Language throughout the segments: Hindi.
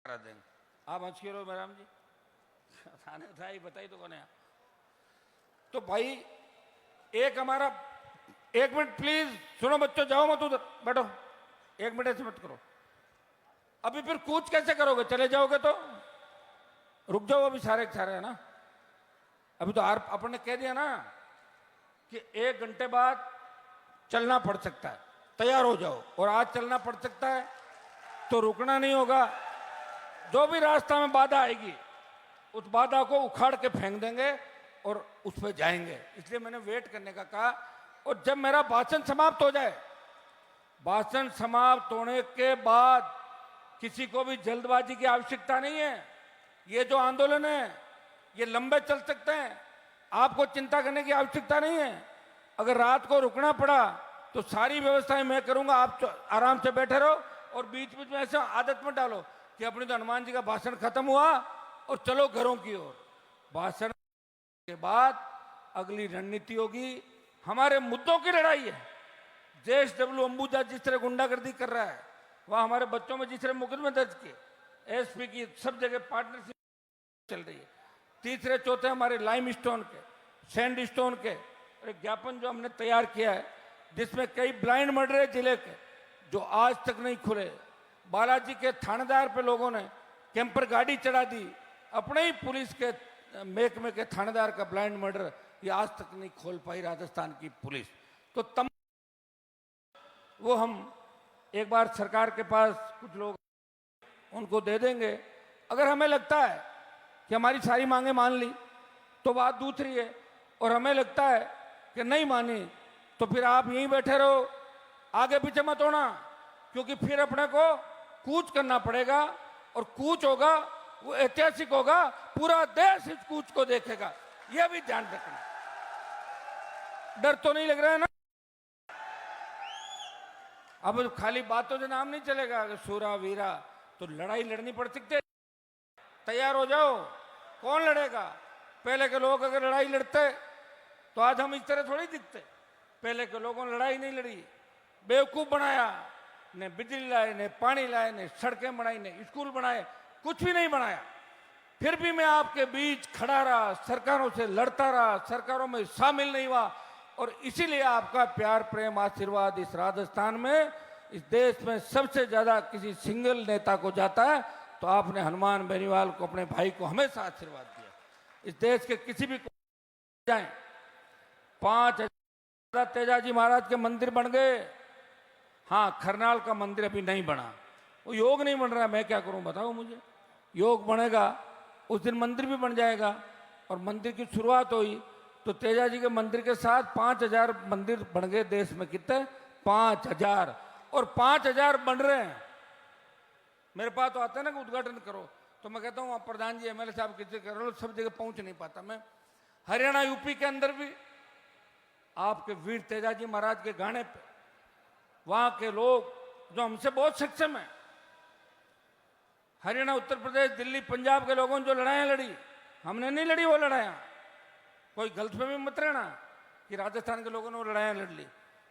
करा देंगे। आप हंस के रहो मैडम जी, थाने था ही बताई तो कौन है। तो भाई एक हमारा, एक मिनट प्लीज सुनो बच्चों, जाओ मत उधर बैठो, एक मिनट ऐसे मत करो। अभी फिर कूच कैसे करोगे, चले जाओगे तो रुक जाओ, अभी सारे के सारे है ना। अभी तो अपन ने कह दिया ना कि 1 घंटे बाद चलना पड़ सकता है, तैयार हो जाओ। और आज चलना पड़ सकता है तो रुकना नहीं होगा। जो भी रास्ता में बाधा आएगी उस बाधा को उखाड़ के फेंक देंगे और उस पर जाएंगे। इसलिए मैंने वेट करने का कहा। और जब मेरा भाषण समाप्त हो जाए, भाषण समाप्त होने के बाद किसी को भी जल्दबाजी की आवश्यकता नहीं है। ये जो आंदोलन है ये लंबे चल सकते हैं, आपको चिंता करने की आवश्यकता नहीं है। अगर रात को रुकना पड़ा तो सारी व्यवस्थाएं मैं करूंगा, आप आराम से बैठे रहो। और बीच बीच में ऐसे आदत मत डालो कि अपनी तो हनुमान जी का भाषण खत्म हुआ और चलो घरों की ओर। भाषण के बाद अगली रणनीति होगी, हमारे मुद्दों की लड़ाई है। जेएसडब्ल्यू अंबुजा जिस तरह गुंडागर्दी कर रहा है, वह हमारे बच्चों में जिस तरह मुकदमे दर्ज किए, एसपी की सब जगह पार्टनरशिप चल रही है। तीसरे चौथे हमारे लाइम स्टोन के, सैंड स्टोन के एक ज्ञापन जो हमने तैयार किया है, जिसमें कई ब्लाइंड मर्डर है जिले के जो आज तक नहीं खुले। बालाजी के थानेदार पे लोगों ने कैंपर गाड़ी चढ़ा दी, अपने ही पुलिस के महकमे के थानेदार का ब्लाइंड मर्डर ये आज तक नहीं खोल पाई राजस्थान की पुलिस। तो वो हम एक बार सरकार के पास कुछ लोग उनको दे देंगे। अगर हमें लगता है कि हमारी सारी मांगे मान ली तो बात दूसरी है, और हमें लगता है कि नहीं मानी तो फिर आप यहीं बैठे रहो, आगे पीछे मत होना, क्योंकि फिर अपने को कूच करना पड़ेगा। और कूच होगा वो ऐतिहासिक होगा, पूरा देश इस कूच को देखेगा, यह भी ध्यान रखना। डर तो नहीं लग रहा है ना? अब खाली बातों से नाम नहीं चलेगा कि सूरा वीरा, तो लड़ाई लड़नी पड़ सकती है। तैयार हो जाओ। कौन लड़ेगा? पहले के लोग अगर लड़ाई लड़ते तो आज हम इस तरह थोड़ी दिखते। पहले के लोगों ने लड़ाई नहीं लड़ी, बेवकूफ बनाया, ने बिजली लाए, ने पानी लाए, ने सड़कें बनाई, ने स्कूल बनाए, कुछ भी नहीं बनाया। फिर भी मैं आपके बीच खड़ा रहा, सरकारों से लड़ता रहा, सरकारों में शामिल नहीं हुआ। और इसीलिए आपका प्यार प्रेम आशीर्वाद इस राजस्थान में, इस देश में सबसे ज्यादा किसी सिंगल नेता को जाता है तो आपने हनुमान बेनीवाल को, अपने भाई को हमेशा आशीर्वाद दिया। इस देश के किसी भी जाए 5,000 तेजाजी महाराज के मंदिर बन गए। हाँ, खरनाल का मंदिर अभी नहीं बना, वो योग नहीं बन रहा, मैं क्या करूं बताओ मुझे। योग बनेगा उस दिन मंदिर भी बन जाएगा। और मंदिर की शुरुआत हुई तो तेजाजी के मंदिर के साथ 5,000 मंदिर बन गए देश में। कितने? 5,000। और 5,000 बन रहे हैं। मेरे पास तो आता है ना कि उद्घाटन करो, तो मैं कहता हूँ आप प्रधान जी, एमएलए साहब किसी कर लो, सब जगह पहुंच नहीं पाता मैं। हरियाणा यूपी के अंदर भी आपके वीर तेजाजी महाराज के गाने पे वहां के लोग जो हमसे बहुत सक्षम है, हरियाणा उत्तर प्रदेश दिल्ली पंजाब के लोगों ने जो लड़ाइयां लड़ी, हमने नहीं लड़ी वो लड़ाइयां। कोई गलतफहमी मत रहना कि राजस्थान के लोगों ने वो लड़ाइयां लड़ ली,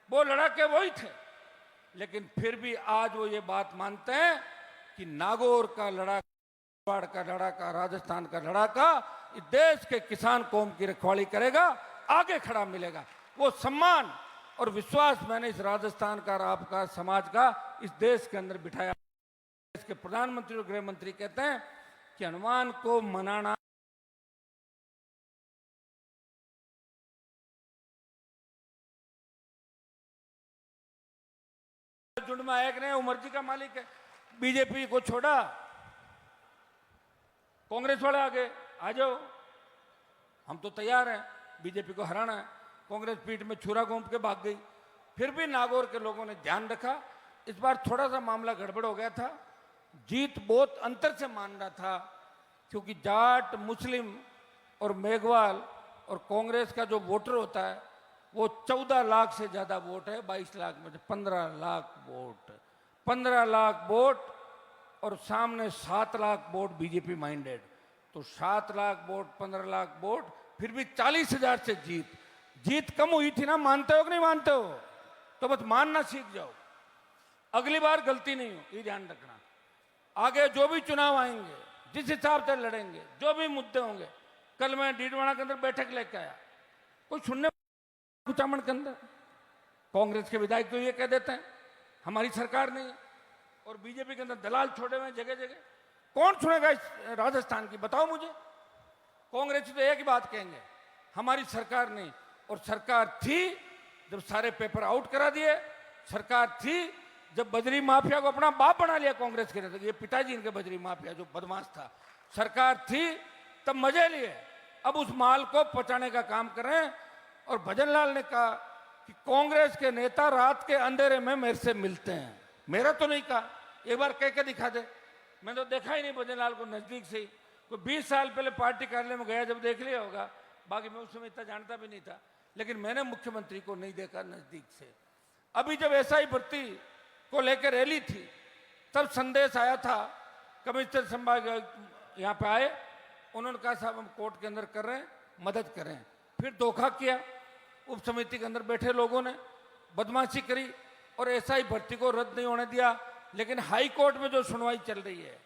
वो लड़ाके वही थे। लेकिन फिर भी आज वो ये बात मानते हैं कि नागौर का लड़ाका, का लड़ाका, राजस्थान का लड़ाका इस देश के किसान कौम की रखवाली करेगा, आगे खड़ा मिलेगा। वो सम्मान और विश्वास मैंने इस राजस्थान का, आपका, समाज का इस देश के अंदर बिठाया। देश के प्रधानमंत्री और गृह मंत्री कहते हैं कि हनुमान को मनाना झुंड में एक ने उमर का मालिक है। बीजेपी को छोड़ा, कांग्रेस वाले आगे आ जाओ, हम तो तैयार हैं बीजेपी को हराना है। कांग्रेस पीठ में छुरा घोंप के भाग गई। फिर भी नागौर के लोगों ने ध्यान रखा। इस बार थोड़ा सा मामला गड़बड़ हो गया था, जीत बहुत अंतर से मान रहा था, क्योंकि जाट, मुस्लिम और मेघवाल और कांग्रेस का जो वोटर होता है वो 14 लाख से ज्यादा वोट है। 22 लाख में से 15 लाख वोट, 15 लाख वोट, और सामने 7 लाख वोट बीजेपी माइंडेड। तो 7 लाख वोट, 15 लाख वोट, फिर भी 40,000 से जीत कम हुई थी ना। मानते हो कि नहीं मानते हो? तो बस मानना सीख जाओ, अगली बार गलती नहीं हो, ये ध्यान रखना। आगे जो भी चुनाव आएंगे, जिस हिसाब से लड़ेंगे, जो भी मुद्दे होंगे। कल मैं डीडवाना के अंदर बैठक लेके आया, कोई सुनने कुचामन के अंदर कांग्रेस के विधायक तो ये कह देते हैं हमारी सरकार नहीं है, और बीजेपी के अंदर दलाल छोड़े हुए जगह जगह। कौन सुनेगा इस राजस्थान की, बताओ मुझे। कांग्रेस तो एक ही बात कहेंगे, हमारी सरकार नहीं। और सरकार थी जब सारे पेपर आउट करा दिए, सरकार थी जब बजरी माफिया को अपना बाप बना लिया कांग्रेस के नेता, ये पिताजी इनके बजरी माफिया जो बदमाश था, सरकार थी तब मजे लिए। अब उस माल को पचाने का काम करें। और भजनलाल ने कहा कि कांग्रेस के नेता रात के अंधेरे में मेरे से मिलते हैं। मेरा तो नहीं कहा, एक बार कह के दिखा दे। मैं तो देखा ही नहीं भजनलाल को नजदीक से ही, कोई 20 साल पहले पार्टी कार्यालय में गया जब देख लिया होगा, बाकी मैं उस समय इतना जानता भी नहीं था। लेकिन मैंने मुख्यमंत्री को नहीं देखा नजदीक से। अभी जब एसआई भर्ती को लेकर रैली थी तब संदेश आया था, कमिश्नर संभाग यहाँ पे आए, उन्होंने कहा साहब हम कोर्ट के अंदर कर रहे हैं, मदद करें। फिर धोखा किया, उप समिति के अंदर बैठे लोगों ने बदमाशी करी और एसआई भर्ती को रद्द नहीं होने दिया। लेकिन हाई कोर्ट में जो सुनवाई चल रही है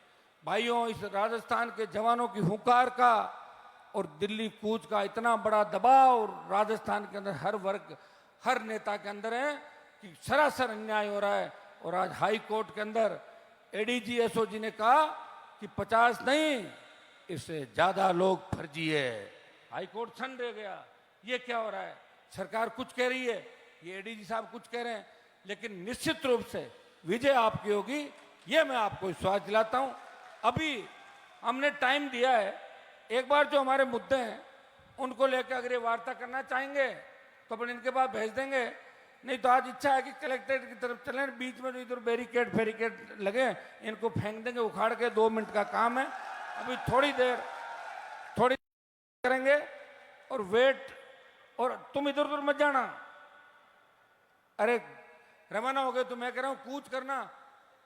भाइयों, इस राजस्थान के जवानों की हुंकार का और दिल्ली कूच का इतना बड़ा दबाव राजस्थान के अंदर हर वर्ग, हर नेता के अंदर है कि सरासर अन्याय हो रहा है। और आज हाई कोर्ट के अंदर एडीजी एसओजी ने कहा कि 50 नहीं, इससे ज्यादा लोग फर्जी है। हाई कोर्ट सन रह गया, ये क्या हो रहा है। सरकार कुछ कह रही है, ये एडीजी साहब कुछ कह रहे हैं, लेकिन निश्चित रूप से विजय आपकी होगी, ये मैं आपको विश्वास दिलाता हूं। अभी हमने टाइम दिया है, एक बार जो हमारे मुद्दे हैं उनको लेकर अगर ये वार्ता करना चाहेंगे तो अपन इनके पास भेज देंगे, नहीं तो आज इच्छा है कि कलेक्ट्रेट की तरफ चलें, बीच में जो इधर बैरिकेड फेरिकेड लगे इनको फेंक देंगे उखाड़ के। 2 मिनट का काम है, अभी थोड़ी देर करेंगे और वेट। और तुम इधर उधर मत जाना, अरे रवाना हो गए तो मैं कह रहा हूं कूच करना,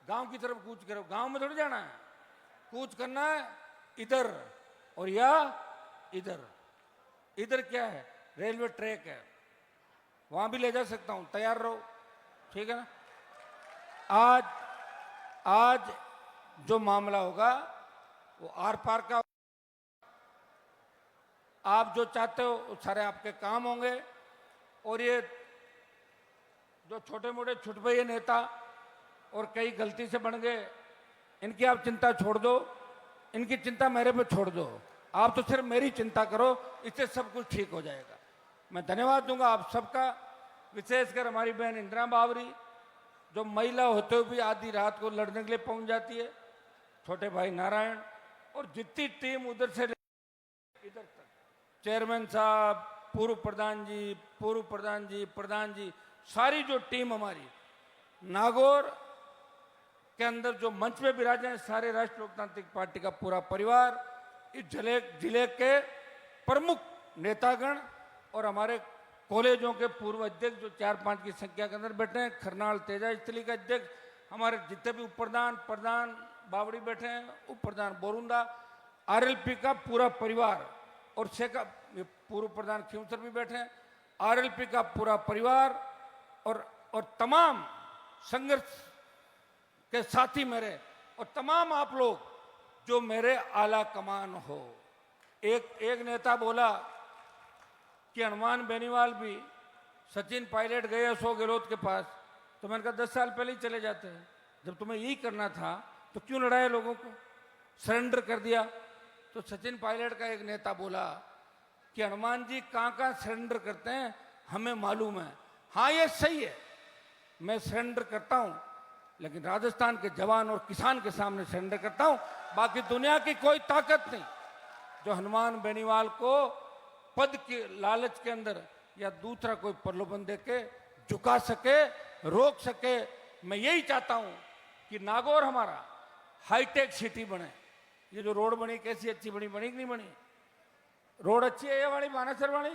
गांव की तरफ कूच करो, गांव में थोड़ी जाना है, कूच करना है इधर और या इधर। इधर क्या है, रेलवे ट्रैक है, वहां भी ले जा सकता हूं, तैयार रहो, ठीक है ना। आज जो मामला होगा वो आर पार का, आप जो चाहते हो वो सारे आपके काम होंगे। और ये जो छोटे मोटे छुटभैये नेता और कई गलती से बन गए, इनकी आप चिंता छोड़ दो, इनकी चिंता मेरे पे छोड़ दो। आप तो सिर्फ मेरी चिंता करो, इससे सब कुछ ठीक हो जाएगा। मैं धन्यवाद दूंगा आप सबका, विशेषकर हमारी बहन इंदिरा बावरी जो महिला होते हुए भी आधी रात को लड़ने के लिए पहुंच जाती है, छोटे भाई नारायण, और जितनी टीम उधर से इधर तक, चेयरमैन साहब, पूर्व प्रधान जी, प्रधान जी, सारी जो टीम हमारी नागौर के अंदर जो मंच पे विराजे हैं, सारे राष्ट्रीय लोकतांत्रिक पार्टी का पूरा परिवार, इस जिले के प्रमुख नेतागण और हमारे कॉलेजों के पूर्व अध्यक्ष जो 4-5 की संख्या के अंदर बैठे हैं, खरनाल तेजा स्थली के अध्यक्ष, हमारे जितने भी उप प्रधान बावड़ी बैठे हैं, उप प्रधान बोरुंदा, आरएलपी का पूरा परिवार, और शेखा पूर्व प्रधान खींवसर भी बैठे हैं, आरएलपी का पूरा परिवार और तमाम संघर्ष के साथी मेरे, और तमाम आप लोग जो मेरे आला कमान हो। एक नेता बोला कि हनुमान बेनीवाल भी सचिन पायलट गए अशोक गहलोत के पास, तो मैंने कहा 10 साल पहले ही चले जाते हैं, जब तुम्हें यही करना था तो क्यों लड़ाए लोगों को, सरेंडर कर दिया। तो सचिन पायलट का एक नेता बोला कि हनुमान जी कहाँ सरेंडर करते हैं हमें मालूम है। हाँ ये सही है, मैं सरेंडर करता हूं, लेकिन राजस्थान के जवान और किसान के सामने सरेंडर करता हूं, बाकी दुनिया की कोई ताकत नहीं जो हनुमान बेनीवाल को पद के लालच के अंदर या दूसरा कोई प्रलोभन देके झुका सके, रोक सके। मैं यही चाहता हूं कि नागौर हमारा हाईटेक सिटी बने। ये जो रोड बनी कैसी अच्छी बनी कि नहीं बनी, रोड अच्छी है ये वाली बानेसर वाली,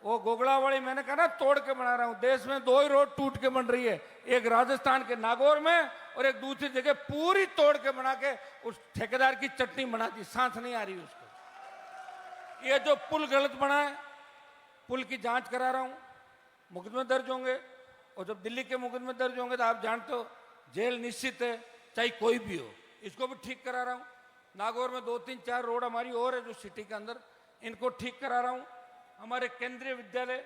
वो गोगड़ा वाली मैंने कहा ना तोड़ के बना रहा हूं। देश में 2 ही रोड टूट के बन रही है, एक राजस्थान के नागौर में और एक दूसरी जगह पूरी तोड़ के बना के उस ठेकेदार की चटनी बना दी, सांस नहीं आ रही उसको। ये जो पुल गलत बना है, पुल की जांच करा रहा हूं, मुकदमे दर्ज होंगे, और जब दिल्ली के मुकदमे दर्ज होंगे तो आप जानते हो जेल निश्चित है, चाहे कोई भी हो। इसको भी ठीक करा रहा हूँ। नागौर में 2-3-4 रोड हमारी और है जो सिटी के अंदर, इनको ठीक करा रहा हूँ। हमारे केंद्रीय विद्यालय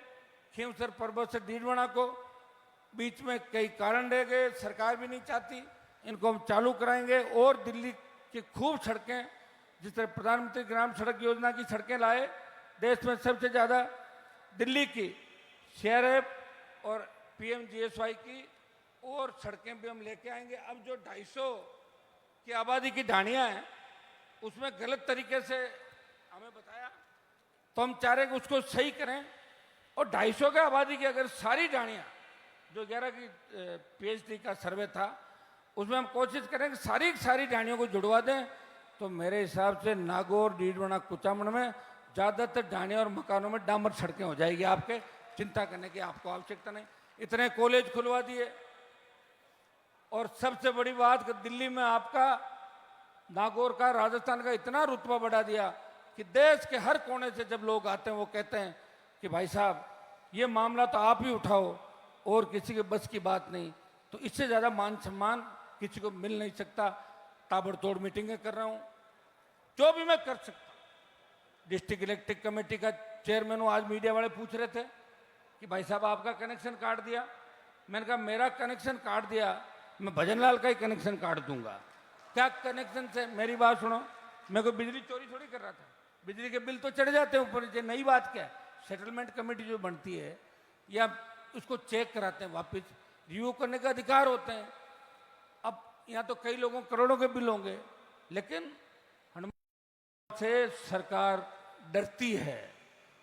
खींवसर पर्वत से डीडवाना को बीच में कई कारण रह गए, सरकार भी नहीं चाहती, इनको हम चालू कराएंगे। और दिल्ली की खूब सड़कें, जिस तरह प्रधानमंत्री ग्राम सड़क योजना की सड़कें लाए, देश में सबसे ज़्यादा दिल्ली की CRF और PMGSY की और सड़कें भी हम लेके आएंगे। अब जो 250 की आबादी की ढाणियाँ हैं उसमें गलत तरीके से हमें बताया, तो हम चाह रहे हैं कि उसको सही करें। और 250 की आबादी की अगर सारी ढाणियाँ, जो 11 की PhD का सर्वे था उसमें हम कोशिश करें कि सारी ढाणियों को जुड़वा दें, तो मेरे हिसाब से नागौर, डीडवाना, कुचामन में ज़्यादातर ढाणियों और मकानों में डामर सड़कें हो जाएगी। आपके चिंता करने की आपको आवश्यकता नहीं। इतने कॉलेज खुलवा दिए। और सबसे बड़ी बात कि दिल्ली में आपका, नागौर का, राजस्थान का इतना रुतबा बढ़ा दिया कि देश के हर कोने से जब लोग आते हैं वो कहते हैं कि भाई साहब ये मामला तो आप ही उठाओ, और किसी के बस की बात नहीं। तो इससे ज़्यादा मान सम्मान किसी को मिल नहीं सकता। ताबड़तोड़ मीटिंगें कर रहा हूँ, जो भी मैं कर सकता हूँ। डिस्ट्रिक्ट इलेक्ट्रिक कमेटी का चेयरमैन हूँ। आज मीडिया वाले पूछ रहे थे कि भाई साहब आपका कनेक्शन काट दिया। मैंने कहा मेरा कनेक्शन काट दिया, मैं भजनलाल का ही कनेक्शन काट दूंगा। क्या कनेक्शन से, मेरी बात सुनो, मैं कोई बिजली चोरी थोड़ी कर रहा था। बिजली के बिल तो चढ़ जाते हैं ऊपर। ये नई बात क्या है, सेटलमेंट कमेटी जो बनती है या उसको चेक कराते हैं, वापस रिव्यू करने का अधिकार होते हैं। अब यहाँ तो कई लोगों करोड़ों के बिल होंगे, लेकिन हनुमान से सरकार डरती है।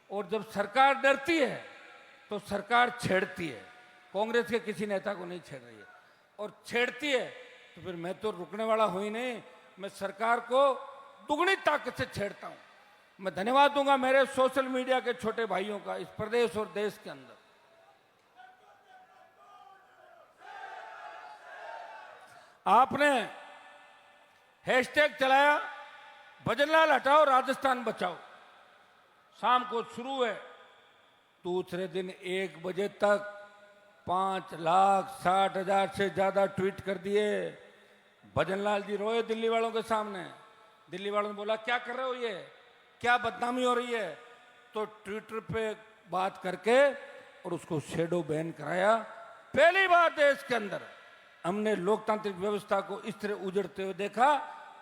और जब सरकार डरती है तो सरकार छेड़ती है। कांग्रेस के किसी नेता को नहीं छेड़ रही है, और छेड़ती है तो फिर मैं तो रुकने वाला हूं ही नहीं। मैं सरकार को दुगनी ताकत से छेड़ता हूं। मैं धन्यवाद दूंगा मेरे सोशल मीडिया के छोटे भाइयों का इस प्रदेश और देश के अंदर। आपने हैशटैग चलाया भजनलाल हटाओ राजस्थान बचाओ। शाम को शुरू है, दूसरे दिन 1 बजे तक 5,60,000 से ज्यादा ट्वीट कर दिए। भजनलाल जी रोए दिल्ली वालों के सामने। दिल्ली वालों ने बोला क्या कर रहे हो, ये क्या बदनामी हो रही है। तो ट्विटर पे बात करके और उसको शेडो बैन कराया। पहली बार देश के अंदर हमने लोकतांत्रिक व्यवस्था को इस तरह उजड़ते हुए देखा।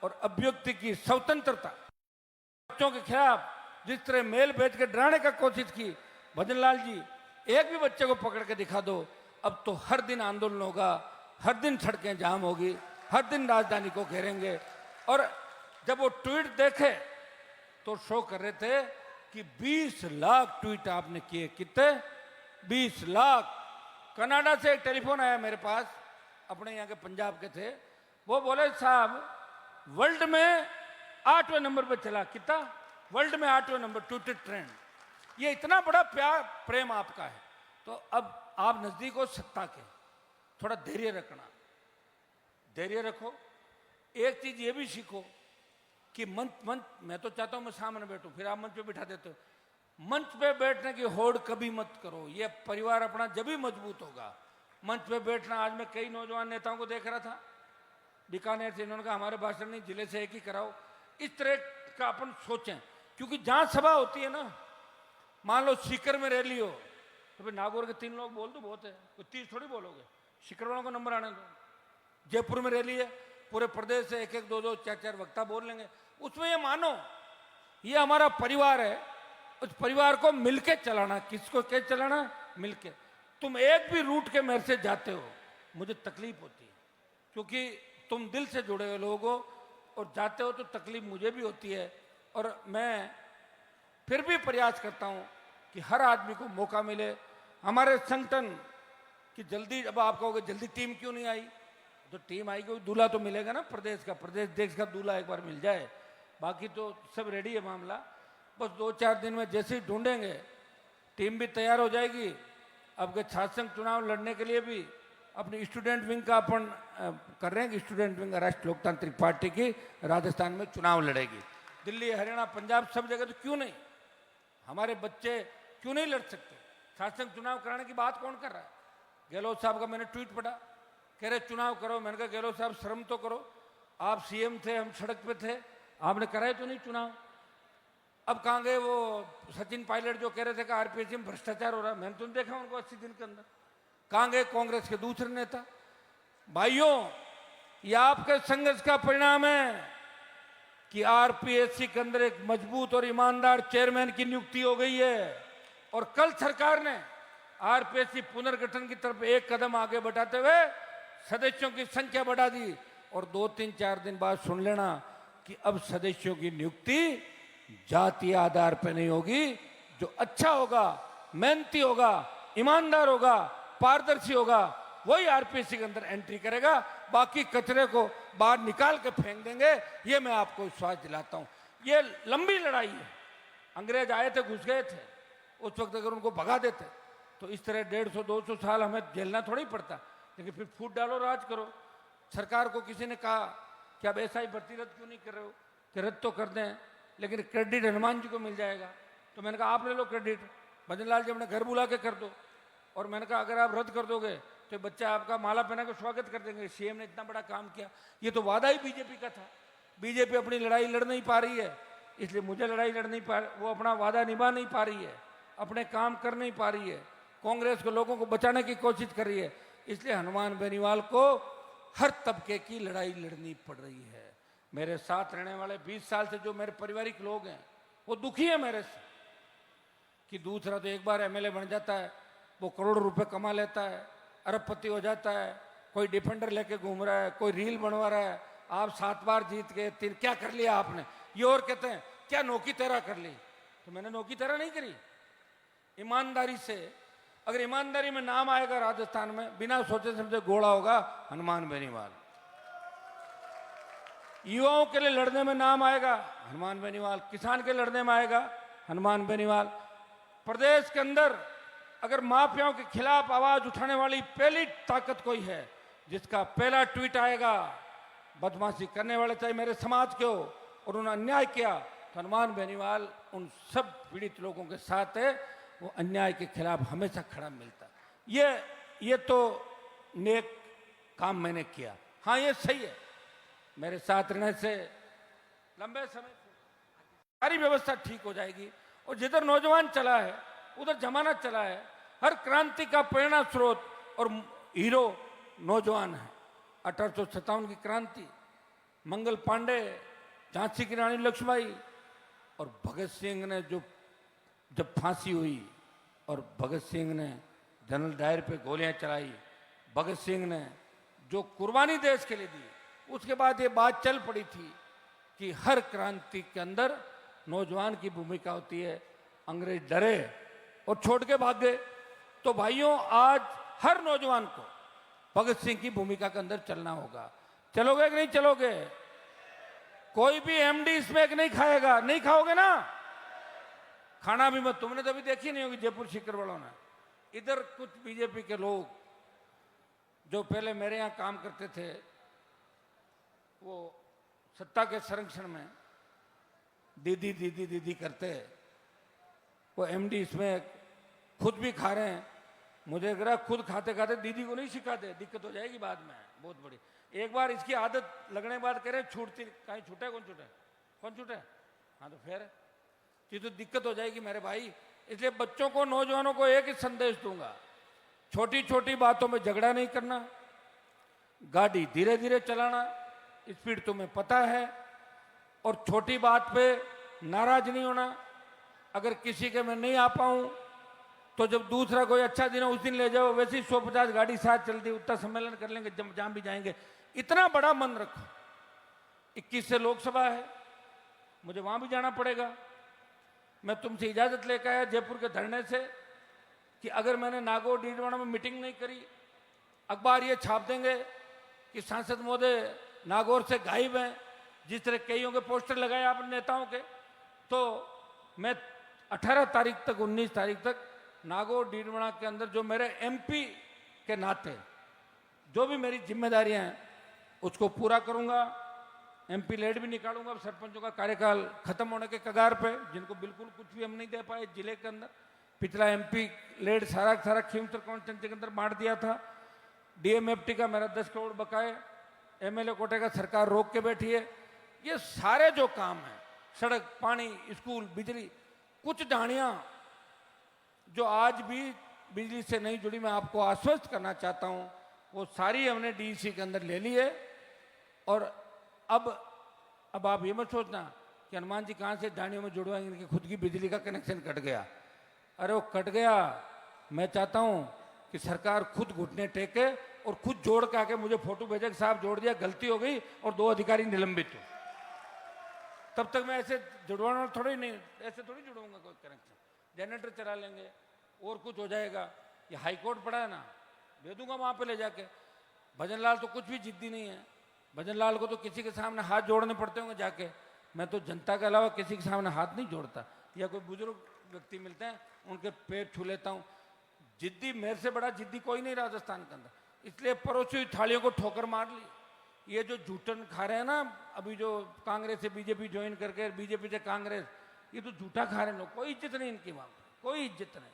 और अभिव्यक्ति की स्वतंत्रता, बच्चों के खिलाफ जिस तरह मेल भेज के डराने का कोशिश की, भजनलाल जी एक भी बच्चे को पकड़ के दिखा दो, अब तो हर दिन आंदोलन होगा, हर दिन सड़कें जाम होगी, हर दिन राजधानी को घेरेंगे। और जब वो ट्वीट देखे तो शो कर रहे थे कि 20 लाख ट्वीट आपने किए। कितने? 20 लाख। कनाडा से एक टेलीफोन आया मेरे पास, अपने यहाँ के पंजाब के थे। वो बोले साहब वर्ल्ड में 8वें नंबर पे चला। कितना? वर्ल्ड में 8वें नंबर ट्विटर ट्रेंड। ये इतना बड़ा प्यार प्रेम आपका है। तो अब आप नजदीक हो सत्ता के, थोड़ा धैर्य रखना, धैर्य रखो। एक चीज ये भी सीखो कि मंच मैं तो चाहता हूं मैं सामने बैठूं, फिर आप मंच पे बिठा देते हो। मंच पे बैठने की होड़ कभी मत करो। ये परिवार अपना जब भी मजबूत होगा। मंच पे बैठना, आज मैं कई नौजवान नेताओं को देख रहा था बीकानेर से, इन्होंने कहा हमारे भाषण नहीं, जिले से एक ही कराओ। इस तरह का अपन सोचें, क्योंकि जहां सभा होती है ना, मान लो सीकर में रैली हो तो फिर नागौर के 3 लोग बोल दो बहुत है, कोई 30 थोड़ी बोलोगे। सीकर वालों को नंबर आने दो। जयपुर में रैली है, पूरे प्रदेश से 1-1, 2-2, 4-4 वक्ता बोल लेंगे। उसमें ये मानो ये हमारा परिवार है, उस परिवार को मिलके चलाना। किसको क्या चलाना? मिलके। तुम एक भी रूट के मेरे से जाते हो मुझे तकलीफ होती है, क्योंकि तुम दिल से जुड़े हुए लोग हो, और जाते हो तो तकलीफ मुझे भी होती है। और मैं फिर भी प्रयास करता हूं कि हर आदमी को मौका मिले। हमारे संगठन की जल्दी, अब आप कहोगे जल्दी टीम क्यों नहीं आई, तो टीम आई, कोई दूल्हा तो मिलेगा ना प्रदेश का, प्रदेश देश का दूल्हा एक बार मिल जाए। बाकी तो सब रेडी है मामला। बस 2-4 दिन में जैसे ही ढूंढेंगे, टीम भी तैयार हो जाएगी। अब के छात्र संघ चुनाव लड़ने के लिए भी अपनी स्टूडेंट विंग का अपन कर रहे हैं कि स्टूडेंट विंग राष्ट्रीय लोकतांत्रिक पार्टी की राजस्थान में चुनाव लड़ेगी। दिल्ली, हरियाणा, पंजाब सब जगह तो क्यों नहीं, हमारे बच्चे क्यों नहीं लड़ सकते? छात्र संघ चुनाव कराने की बात कौन कर रहा है? गहलोत साहब का मैंने ट्वीट पढ़ा, कह रहे चुनाव करो। मैंने कहा गहलोत साहब शर्म तो करो, आप सीएम थे, हम सड़क पे थे, आपने कराए तो नहीं चुनाव। अब कहाँ गए वो सचिन पायलट जो कह रहे थे कि आरपीएससी में भ्रष्टाचार हो रहा है, मैंने तो नहीं देखा उनको 80 दिन के अंदर। कहाँ गए कांग्रेस के दूसरे नेता? भाइयों, ये आपके संघर्ष का परिणाम है कि आरपीएससी के अंदर एक मजबूत और ईमानदार चेयरमैन की नियुक्ति हो गई है। और कल सरकार ने आरपीएससी पुनर्गठन की तरफ एक कदम आगे बढ़ाते हुए सदस्यों की संख्या बढ़ा दी। और 2-3-4 दिन बाद सुन लेना कि अब सदस्यों की नियुक्ति जातीय आधार पर नहीं होगी। जो अच्छा होगा, मेहनती होगा, ईमानदार होगा, पारदर्शी होगा, वही आरपीएससी के अंदर एंट्री करेगा। बाकी कचरे को बाहर निकाल के फेंक देंगे, ये मैं आपको विश्वास दिलाता हूं। ये लंबी लड़ाई है। अंग्रेज आए थे, घुस गए थे, उस वक्त अगर उनको भगा देते तो इस तरह 150-200 साल हमें झेलना थोड़ी पड़ता। लेकिन फिर फूट डालो, राज करो। सरकार को किसी ने कहा कि अब ऐसा ही भर्ती रद्द क्यों नहीं कर रहे हो? कि रद्द तो कर दें, लेकिन क्रेडिट हनुमान जी को मिल जाएगा। तो मैंने कहा आप ले लो क्रेडिट, भजन लाल जी अपने घर बुला के कर दो। और मैंने कहा अगर आप रद्द कर दोगे तो बच्चा आपका माला पहना के स्वागत कर देंगे, सीएम ने इतना बड़ा काम किया। ये तो वादा ही बीजेपी का था। बीजेपी अपनी लड़ाई लड़ नहीं पा रही है, इसलिए मुझे लड़ाई लड़ नहीं पा, वो अपना वादा निभा नहीं पा रही है, अपने काम कर नहीं पा रही है, कांग्रेस को लोगों को बचाने की कोशिश कर रही है। इसलिए हनुमान बेनीवाल को हर तबके की लड़ाई लड़नी पड़ रही है। मेरे साथ रहने वाले 20 साल से जो मेरे पारिवारिक लोग हैं वो दुखी है मेरे से कि दूसरा तो एक बार एमएलए बन जाता है, वो करोड़ रुपए कमा लेता है, अरबपति हो जाता है, कोई डिफेंडर लेके घूम रहा है, कोई रील बनवा रहा है। आप 7 बार जीत गए, 3 क्या कर लिया आपने? ये और कहते हैं क्या नौकी तेरा कर ली? तो मैंने नौकी तेरा नहीं करी। ईमानदारी से, अगर ईमानदारी में नाम आएगा राजस्थान में, बिना सोचे समझे घोड़ा होगा हनुमान बेनीवाल। युवाओं के लिए लड़ने में नाम आएगा हनुमान बेनीवाल, किसान के लड़ने में आएगा हनुमान बेनीवाल। प्रदेश के अंदर अगर माफियाओं के खिलाफ आवाज उठाने वाली पहली ताकत कोई है, जिसका पहला ट्वीट आएगा बदमाशी करने वाले चाहे मेरे समाज के हो और उन्होंने अन्याय किया, तो हनुमान बेनीवाल उन सब पीड़ित लोगों के साथ है। वो अन्याय के खिलाफ हमेशा खड़ा मिलता। ये तो नेक काम मैंने किया। हाँ, ये सही है, मेरे साथ रहने से लंबे समय सारी व्यवस्था ठीक हो जाएगी। और जिधर नौजवान चला है उधर जमाना चला है। हर क्रांति का प्रेरणा स्रोत और हीरो नौजवान है। 1857 की क्रांति, मंगल पांडे, झांसी की रानी लक्ष्मीबाई और भगत सिंह ने जब फांसी हुई और भगत सिंह ने जनरल डायर पे गोलियां चलाई, भगत सिंह ने जो कुर्बानी देश के लिए दी, उसके बाद ये बात चल पड़ी थी कि हर क्रांति के अंदर नौजवान की भूमिका होती है। अंग्रेज डरे और छोड़ के भाग गए। तो भाइयों, आज हर नौजवान को भगत सिंह की भूमिका के अंदर चलना होगा। चलोगे कि नहीं चलोगे? कोई भी एमडी स्मैक नहीं खाएगा। नहीं खाओगे ना? खाना भी मत। तुमने तो अभी देखी नहीं होगी जयपुर शिखर वालों ने। इधर कुछ बीजेपी के लोग जो पहले मेरे यहाँ काम करते थे, वो सत्ता के संरक्षण में दीदी दीदी दीदी करते, वो एमडी इसमें खुद भी खा रहे हैं। मुझे लग रहा खुद खाते खाते दीदी को नहीं सिखाते, दिक्कत हो जाएगी बाद में बहुत बड़ी। एक बार इसकी आदत लगने के बाद कह रहे छूटती, कहीं छूटे कौन छूटे? कौन छूटे? हाँ, तो फिर ये तो दिक्कत हो जाएगी मेरे भाई। इसलिए बच्चों को, नौजवानों को एक ही संदेश दूंगा, छोटी छोटी बातों में झगड़ा नहीं करना, गाड़ी धीरे धीरे चलाना, स्पीड तुम्हें पता है, और छोटी बात पे नाराज नहीं होना। अगर किसी के मैं नहीं आ पाऊं तो जब दूसरा कोई अच्छा दिन हो उस दिन ले जाओ। वैसे ही 150 गाड़ी साथ चलती, उतना सम्मेलन कर लेंगे, जहाँ भी जाएंगे। इतना बड़ा मन रखो। 21 से लोकसभा है, मुझे वहां भी जाना पड़ेगा। मैं तुमसे इजाजत लेकर आया जयपुर के धरने से कि अगर मैंने नागौर डीडवाना में मीटिंग नहीं करी, अखबार ये छाप देंगे कि सांसद महोदय नागौर से गायब हैं, जिस तरह कईयों के पोस्टर लगाए आप नेताओं के। तो मैं 18 तारीख तक, 19 तारीख तक नागौर डीडवाना के अंदर जो मेरे एमपी के नाते जो भी मेरी जिम्मेदारियां हैं उसको पूरा करूंगा। एमपी लेड भी निकालूंगा। अब सरपंचों का कार्यकाल खत्म होने के कगार पे, जिनको बिल्कुल कुछ भी हम नहीं दे पाए जिले के अंदर। पिछला एमपी लेड सारा खीमसर कॉन्स्टिट्यूंसी के अंदर बांट दिया था। डीएमएफटी का मेरा 10 करोड़ बकाए एमएलए कोटे का सरकार रोक के बैठी है। ये सारे जो काम हैं, सड़क, पानी, स्कूल, बिजली, कुछ ढाणियां जो आज भी बिजली से नहीं जुड़ी, मैं आपको आश्वस्त करना चाहता हूं, वो सारी हमने डीईसी के अंदर ले ली है। और अब आप ये मत सोचना कि हनुमान जी कहाँ से ढाणियों में जुड़वाएंगे, इनकी खुद की बिजली का कनेक्शन कट गया। अरे वो कट गया, मैं चाहता हूं कि सरकार खुद घुटने टेके और खुद जोड़ के आके मुझे फोटो भेजे कि साहब जोड़ दिया, गलती हो गई, और 2 अधिकारी निलंबित हो। तब तक मैं ऐसे जुड़वाना थोड़ी नहीं, ऐसे थोड़ी जुड़ूंगा कोई कनेक्शन। जनरेटर चला लेंगे और कुछ हो जाएगा। ये हाईकोर्ट पड़ा है ना, दे दूंगा वहां पे ले जाके। भजन लाल तो कुछ भी जिद्दी नहीं है। भजन लाल को तो किसी के सामने हाथ जोड़ने पड़ते होंगे जाके। मैं तो जनता के अलावा किसी के सामने हाथ नहीं जोड़ता। या कोई बुजुर्ग व्यक्ति मिलते हैं, उनके पैर छू लेता हूँ। जिद्दी, मेरे से बड़ा जिद्दी कोई नहीं राजस्थान के अंदर। इसलिए पड़ोसी हुई थालियों को ठोकर मार ली। ये जो झूठन खा रहे हैं ना, अभी जो कांग्रेस से बीजेपी ज्वाइन करके, बीजेपी से कांग्रेस, ये तो झूठा खा रहे हैं लोग। कोई इज्जत नहीं इनकी, वहां कोई इज्जत नहीं,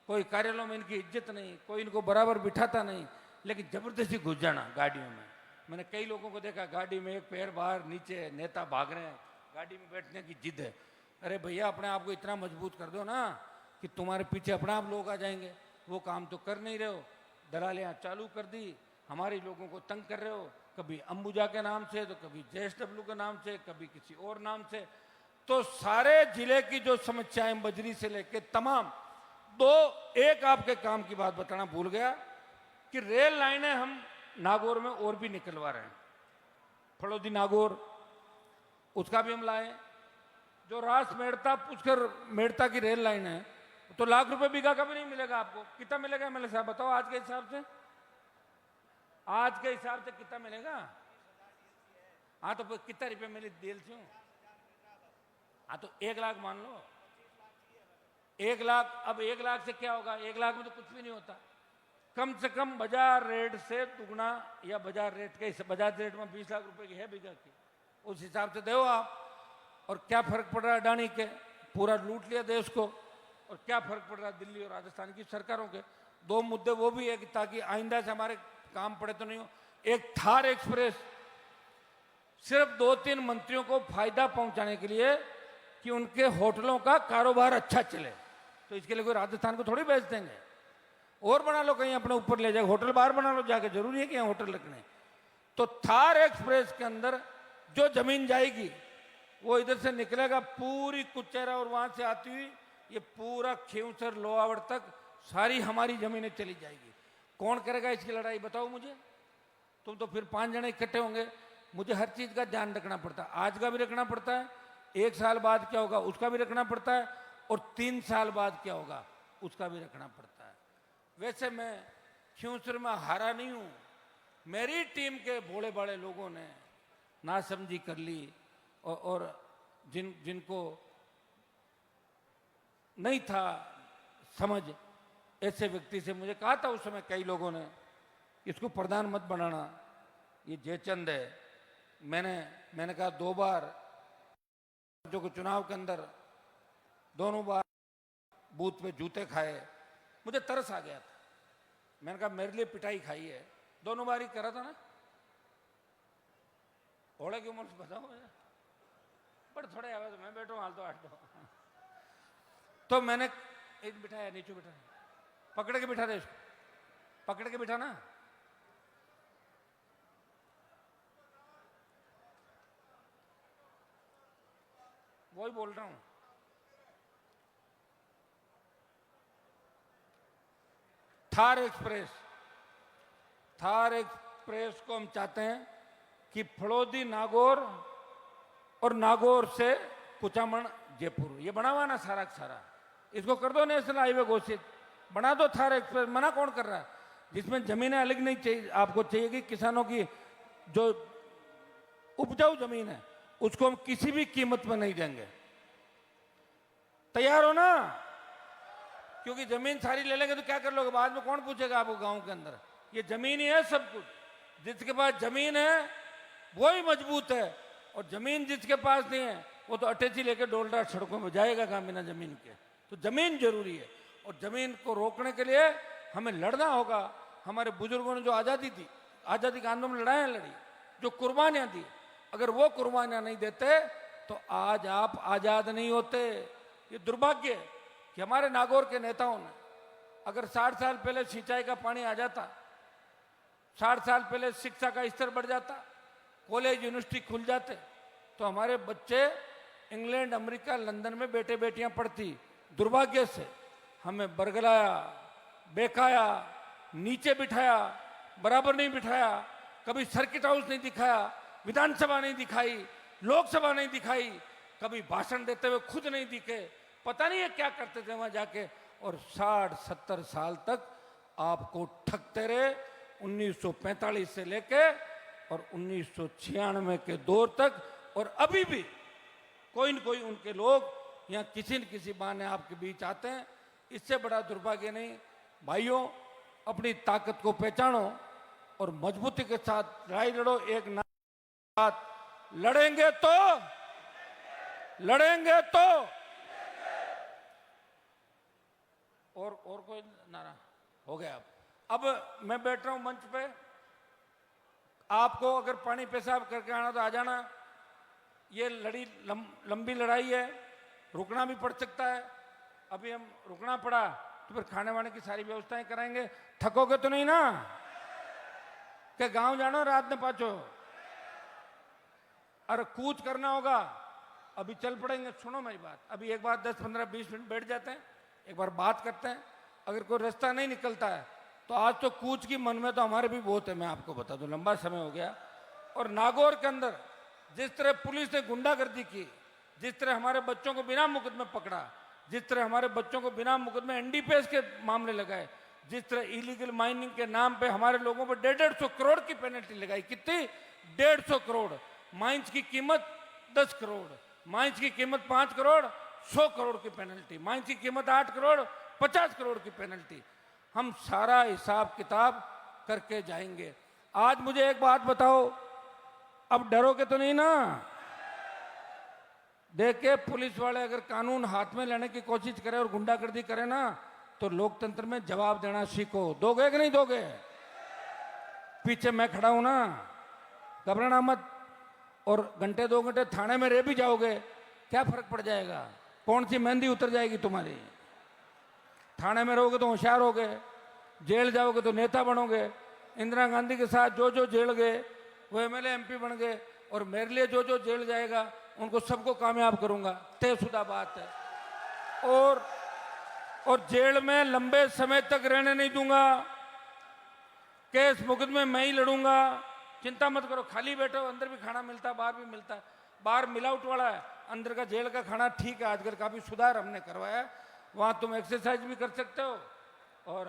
कोई कार्यालयों में इनकी इज्जत नहीं, कोई इनको बराबर बिठाता नहीं। लेकिन जबरदस्ती घुस जाना गाड़ियों में। मैंने कई लोगों को देखा, गाड़ी में एक पैर बाहर नीचे, नेता भाग रहे हैं, गाड़ी में बैठने की जिद है। अरे भैया, अपने आप को इतना मजबूत कर दो ना कि तुम्हारे पीछे अपने आप लोग आ जाएंगे। वो काम तो कर नहीं रहे हो। दलालियाँ चालू कर दी, हमारे लोगों को तंग कर रहे हो, कभी अंबुजा के नाम से, तो कभी JSW के नाम से, कभी किसी और नाम से। तो सारे जिले की जो समस्याएं, बजरी से लेके तमाम, एक आपके काम की बात बताना भूल गया कि रेल लाइनें हम नागौर में और भी निकलवा रहे हैं। फड़ौदी नागौर, उसका भी हम लाए। जो रास मेड़ता पुष्कर मेड़ता की रेल लाइन है, तो लाख रुपए बीघा का भी नहीं मिलेगा आपको। कितना मिलेगा एमएलए साहब बताओ आज के हिसाब से? आज के हिसाब से कितना मिलेगा? हाँ, तो कितना रुपए मिले दिल से? हाँ, तो 1 लाख मान लो। 1 लाख, अब 1 लाख से क्या होगा? 1 लाख में तो कुछ भी नहीं होता। कम से कम बाजार रेट से दुगना, या बाजार रेट के, बाजार रेट में 20 लाख रुपए की है बीघा की, उस हिसाब से दो आप। और क्या फर्क पड़ रहा है अडानी के? पूरा लूट लिया देश को। और क्या फर्क पड़ रहा है दिल्ली और राजस्थान की सरकारों के? 2 मुद्दे वो भी है कि ताकि आइंदा से हमारे काम पड़े तो नहीं हो। एक थार एक्सप्रेस सिर्फ 2-3 मंत्रियों को फायदा पहुंचाने के लिए कि उनके होटलों का कारोबार अच्छा चले। तो इसके लिए कोई राजस्थान को थोड़ी बेच देंगे। और बना लो, कहीं अपने ऊपर ले जाए, होटल बाहर बना लो जाके, जरूरी है कि यहाँ होटल रखने। तो थार एक्सप्रेस के अंदर जो जमीन जाएगी वो इधर से निकलेगा पूरी कुचेरा, और वहां से आती हुई ये पूरा खींवसर लोहावड़ तक सारी हमारी जमीनें चली जाएगी। कौन करेगा इसकी लड़ाई बताओ मुझे? तुम तो फिर 5 जने इकट्ठे होंगे। मुझे हर चीज का ध्यान रखना पड़ता है। आज का भी रखना पड़ता है, 1 साल बाद क्या होगा उसका भी रखना पड़ता है, और 3 साल बाद क्या होगा उसका भी रखना पड़ता है। वैसे मैं खींवसर में हारा नहीं हूं। मेरी टीम के भोले भाले लोगों ने नासमझी कर ली, और जिनको नहीं था समझ, ऐसे व्यक्ति से मुझे कहा था उस समय कई लोगों ने, इसको प्रधान मत बनाना, ये जयचंद है। मैंने कहा 2 बार जो को चुनाव के अंदर दोनों बार बूथ पे जूते खाए, मुझे तरस आ गया था। मैंने कहा मेरे लिए पिटाई खाई है, दोनों बार ही करा था ना। घोड़े की उम्र से बताओ पर थोड़े आवाज मैं बैठो हाल तो 8 तो मैंने एक बिठाया, नीचे बिठाया, पकड़ के बिठा दे इसको, पकड़ के बिठा ना। वही बोल रहा हूं। थार एक्सप्रेस को हम चाहते हैं कि फड़ौदी नागौर और नागौर से कुचामन जयपुर, ये बना हुआ ना सारा का सारा, इसको कर दो नेशनल हाईवे घोषित, बना दो थार एक्सप्रेस। मना कौन कर रहा है? जिसमें जमीनें अलग नहीं चाहिए आपको, चाहिए कि किसानों की जो उपजाऊ जमीन है उसको हम किसी भी कीमत पर नहीं देंगे। तैयार हो ना? क्योंकि जमीन सारी ले लेंगे तो क्या कर लोगे? बाद में कौन पूछेगा आपको गांव के अंदर? ये जमीन ही है सब कुछ। जिसके पास जमीन है वही मजबूत है, और जमीन जिसके पास नहीं है वो तो अटैची लेके डोल रहा सड़कों में जाएगा कहां बिना जमीन के। तो जमीन जरूरी है, और जमीन को रोकने के लिए हमें लड़ना होगा। हमारे बुजुर्गों ने जो आजादी थी, आजादी का आंदोलन लड़ाया लड़ी, जो कुर्बानियां दी, अगर वो कुर्बानियां नहीं देते तो आज आप आजाद नहीं होते। ये दुर्भाग्य है कि हमारे नागौर के नेताओं ने, अगर 60 साल पहले सिंचाई का पानी आ जाता, 60 साल पहले शिक्षा का स्तर बढ़ जाता, कॉलेज यूनिवर्सिटी खुल जाते, तो हमारे बच्चे इंग्लैंड, अमेरिका, लंदन में बेटे बेटियां पढ़ती। दुर्भाग्य से हमें बरगलाया, बेकाया, नीचे बिठाया, बराबर नहीं बिठाया, कभी सर्किट हाउस नहीं दिखाया, विधानसभा नहीं दिखाई, लोकसभा नहीं दिखाई, कभी भाषण देते हुए खुद नहीं दिखे, पता नहीं है क्या करते थे वहां जाके। और 60-70 साल तक आपको ठगते रहे, 1945 से लेके और 1996 के दौर तक। और अभी भी कोई न कोई उनके लोग यहाँ किसी न किसी बहाने आपके बीच आते हैं। इससे बड़ा दुर्भाग्य नहीं। भाइयों, अपनी ताकत को पहचानो और मजबूती के साथ लड़ाई लड़ो। एक साथ लड़ेंगे तो और कोई नारा हो गया। अब मैं बैठ रहा हूं मंच पे, आपको अगर पानी पेशाब करके आना तो आ जाना। ये लंबी लड़ाई है, रुकना भी पड़ सकता है। अभी हम रुकना पड़ा तो फिर खाने वाने की सारी व्यवस्थाएं कराएंगे। थकोगे तो नहीं ना? कि गांव जानो रात में पाचो? अरे कूच करना होगा, अभी चल पड़ेंगे। सुनो मेरी बात, अभी एक बार 10, 15, 20 मिनट बैठ जाते हैं, एक बार बात करते हैं। अगर कोई रास्ता नहीं निकलता है तो आज तो कूच की मन में तो हमारे भी बहुत है, मैं आपको बता दूं, लंबा समय हो गया। और नागौर के अंदर जिस तरह पुलिस ने गुंडागर्दी की, जिस तरह हमारे बच्चों को बिना मुकदमे पकड़ा, जिस तरह हमारे बच्चों को बिना मुकदमे एनडीपीएस के मामले लगाए, जिस तरह इलीगल माइनिंग के नाम पे हमारे लोगों पर 150 करोड़ की पेनल्टी लगाई। कितनी? 150 करोड़। माइंस की कीमत 10 करोड़, माइंस की कीमत 5 करोड़, 100 करोड़ की पेनल्टी। माइंस की कीमत 8 करोड़, 50 करोड़ की पेनल्टी। हम सारा हिसाब किताब करके जाएंगे। आज मुझे एक बात बताओ, अब डरोगे तो नहीं ना? देखिए, पुलिस वाले अगर कानून हाथ में लेने की कोशिश करें और गुंडागर्दी करें ना, तो लोकतंत्र में जवाब देना सीखो। दोगे कि नहीं दोगे? पीछे मैं खड़ा हूं ना, घबराना मत। और घंटे 2 घंटे थाने में रह भी जाओगे, क्या फर्क पड़ जाएगा? कौन सी मेहंदी उतर जाएगी तुम्हारी? थाने में रहोगे तो होशियार होगे, जेल जाओगे तो नेता बनोगे। इंदिरा गांधी के साथ जो जो जेल गए वो एमएलए एमपी बन गए, और मेरे लिए जो जो जेल जाएगा उनको सबको कामयाब करूंगा, तयशुदा बात है। और जेल में लंबे समय तक रहने नहीं दूंगा। केस मुकदमे मैं ही लड़ूंगा, चिंता मत करो। खाली बैठो, अंदर भी खाना मिलता है, बाहर भी मिलता है। बाहर मिलावट वाला है, अंदर का जेल का खाना ठीक है। आजकल काफी सुधार हमने करवाया। वहां तुम एक्सरसाइज भी कर सकते हो और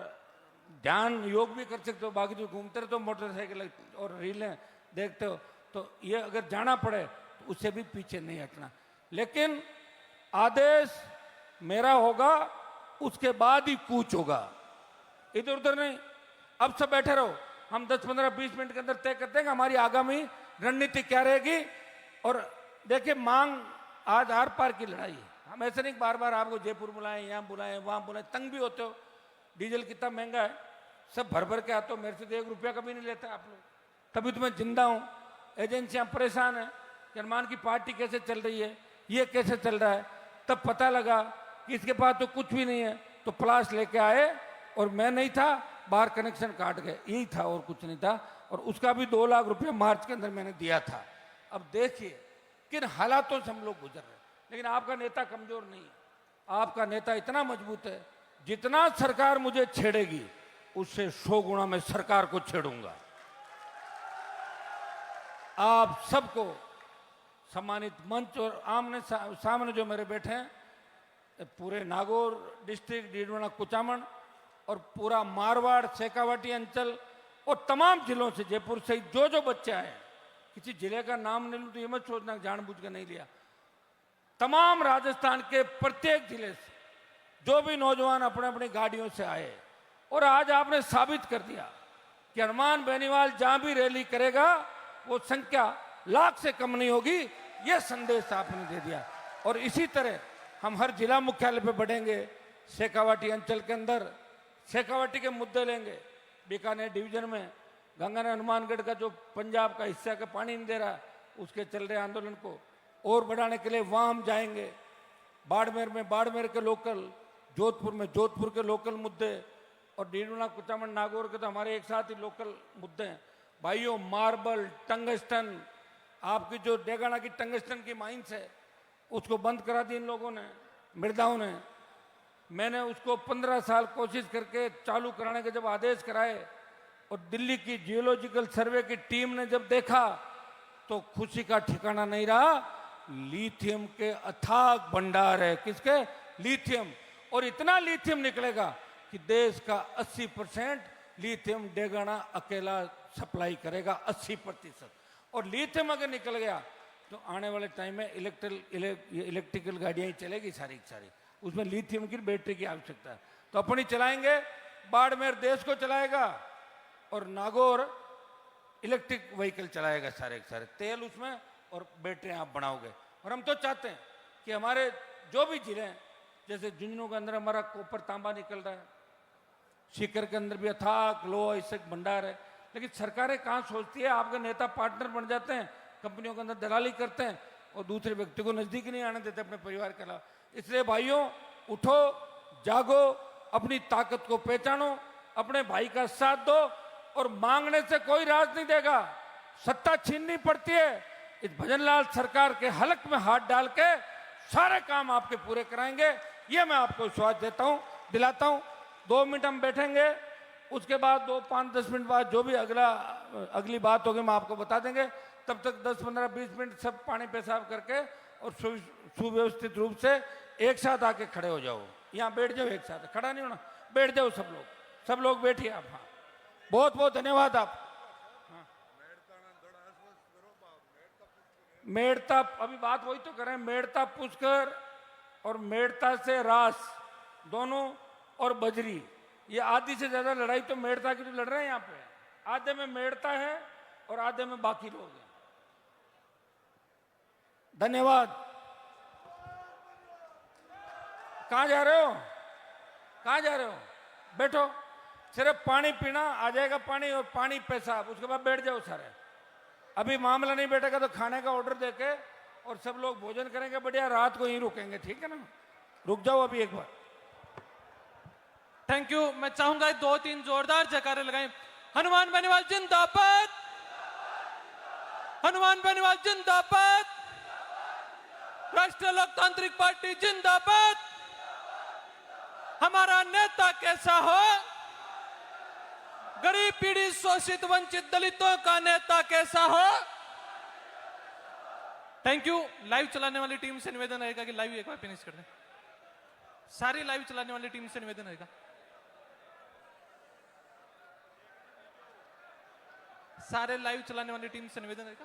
ध्यान योग भी कर सकते हो। बाकी जो घूमते रहो तो मोटरसाइकिल और रीलें देखते हो, तो ये अगर जाना पड़े तो उससे भी पीछे नहीं हटना। लेकिन आदेश मेरा होगा, उसके बाद ही कूच होगा, इधर उधर नहीं। अब सब बैठे रहो, हम 10, 15, 20 मिनट के अंदर तय करते हैं कि हमारी आगामी रणनीति क्या रहेगी। और देखिए, मांग आज आर पार की लड़ाई है। हम ऐसे नहीं बार बार आपको जयपुर बुलाएं, यहाँ बुलाएं, वहां बुलाएं, तंग भी होते हो। डीजल कितना महंगा है, सब भर भर के आते हो, मेरे से तो 1 रुपया कभी नहीं लेते आप लोग, तभी तो मैं जिंदा हूं। एजेंसियां परेशान है, जनमान की पार्टी कैसे चल रही है, ये कैसे चल रहा है। तब पता लगा कि इसके पास तो कुछ भी नहीं है, तो प्लास लेके आए और मैं नहीं था, बाहर कनेक्शन काट गए, यही था और कुछ नहीं था। और उसका भी 2 लाख रुपया मार्च के अंदर मैंने दिया था। अब देखिए किन हालातों से हम लोग गुजर रहे हैं। लेकिन आपका नेता कमजोर नहीं है, आपका नेता इतना मजबूत है, जितना सरकार मुझे छेड़ेगी उससे 100 गुना मैं सरकार को छेड़ूंगा। आप सबको सम्मानित मंच और आमने सामने जो मेरे बैठे हैं, पूरे नागौर डिस्ट्रिक्ट, डीडवाना, कुचामन और पूरा मारवाड़, शेखावाटी अंचल और तमाम जिलों से, जयपुर से जो जो बच्चे आए, किसी जिले का नाम नहीं लूं तो ये मत सोचना जानबूझ कर नहीं लिया। तमाम राजस्थान के प्रत्येक जिले से जो भी नौजवान अपने अपनी गाड़ियों से आए, और आज आपने साबित कर दिया कि हनुमान बेनीवाल जहां भी रैली करेगा वो संख्या लाख से कम नहीं होगी। ये संदेश आपने दे दिया। और इसी तरह हम हर जिला मुख्यालय पे बढ़ेंगे। शेखावाटी अंचल के अंदर शेखावाटी के मुद्दे लेंगे, बीकानेर डिवीजन में गंगा ने हनुमानगढ़ का जो पंजाब का हिस्सा का पानी नहीं दे रहा, उसके चल रहे आंदोलन को और बढ़ाने के लिए वहां हम जाएंगे। बाड़मेर में बाड़मेर के लोकल, जोधपुर में जोधपुर के लोकल मुद्दे, और डीडूना कुचामन नागौर के तो हमारे एक साथ ही लोकल मुद्दे हैं। भाइयों, मार्बल, टंगस्टन, आपकी जो डेगाना की टंगस्टन की माइंस है उसको बंद करा दी इन लोगों ने, मृदाओं ने। मैंने उसको 15 साल कोशिश करके चालू कराने के जब आदेश कराए और दिल्ली की जियोलॉजिकल सर्वे की टीम ने जब देखा तो खुशी का ठिकाना नहीं रहा। लिथियम के अथाक भंडार है। किसके? लिथियम। और इतना लिथियम निकलेगा कि देश का 80% लिथियम डेगाना अकेला सप्लाई करेगा, 80%। और लिथियम अगर निकल गया तो आने वाले टाइम में इलेक्ट्रिकल गाड़ियां ही चलेगी सारी की सारी, उसमें लिथियम की बैटरी की आवश्यकता है। तो अपन ही चलाएंगे, बाड़मेर देश को चलाएगा और नागौर इलेक्ट्रिक व्हीकल चलाएगा सारे के सारे, तेल उसमें और बैटरियां आप बनाओगे। और हम तो चाहते हैं कि हमारे जो भी जिले हैं, जैसे झुंझुनू के अंदर हमारा कॉपर तांबा निकल रहा है, सीकर के अंदर भी अथाक लोहा इससे भंडार है, लेकिन सरकारें कहाँ सोचती है। आपके नेता पार्टनर बन जाते हैं, कंपनियों के अंदर दलाली करते हैं और दूसरे व्यक्ति को नजदीक नहीं आने देते अपने परिवार के अलावा। इसलिए भाइयों, उठो, जागो, अपनी ताकत को पहचानो, अपने भाई का साथ दो। और मांगने से कोई राज नहीं देगा, सत्ता छीननी पड़ती है। इस भजनलाल सरकार के हलक में हाथ डाल के सारे काम आपके पूरे कराएंगे, ये मैं आपको विश्वास देता हूं, दिलाता हूं। 2 मिनट हम बैठेंगे, उसके बाद 5-10 मिनट बाद जो भी अगली बात होगी मैं आपको बता देंगे। तब तक 10-15-20 मिनट सब पानी पेशाब करके और सुव्यवस्थित रूप से एक साथ आके खड़े हो जाओ। यहाँ बैठ जाओ, एक साथ, खड़ा नहीं होना, बैठ जाओ सब लोग बैठिए आप। हाँ, बहुत बहुत धन्यवाद आप। हाँ। मेड़ता, अभी बात वही तो करें, मेड़ता पुष्कर और मेड़ता से रास दोनों और बजरी, ये आधी से ज्यादा लड़ाई तो मेड़ता की तो लड़ रहे हैं यहाँ पे। आधे में मेड़ता है और आधे में बाकी लोग हैं। धन्यवाद। कहाँ जा रहे हो? कहाँ जा रहे हो? बैठो, सिर्फ पानी पीना, आ जाएगा पानी और पानी पेशाब, उसके बाद बैठ जाओ सारे। अभी मामला नहीं बैठेगा तो खाने का ऑर्डर देके और सब लोग भोजन करेंगे बढ़िया, रात को यहीं रुकेंगे, ठीक है ना? रुक जाओ अभी एक बार। Thank you. मैं चाहूंगा 2-3 जोरदार जयकारे लगाएं। हनुमान बेनीवाल जिंदाबाद, हनुमान बेनीवाल जिंदाबाद, राष्ट्रीय लोकतांत्रिक पार्टी जिंदाबाद। हमारा नेता कैसा हो? गरीब पीड़ित शोषित वंचित दलितों का नेता कैसा हो? Thank you. लाइव चलाने वाली टीम से निवेदन रहेगा कि लाइव एक बार फिनिश कर दें। सारी लाइव चलाने वाली टीम से निवेदन रहेगा, सारे लाइव चलाने वाली टीम से निवेदन रहेगा।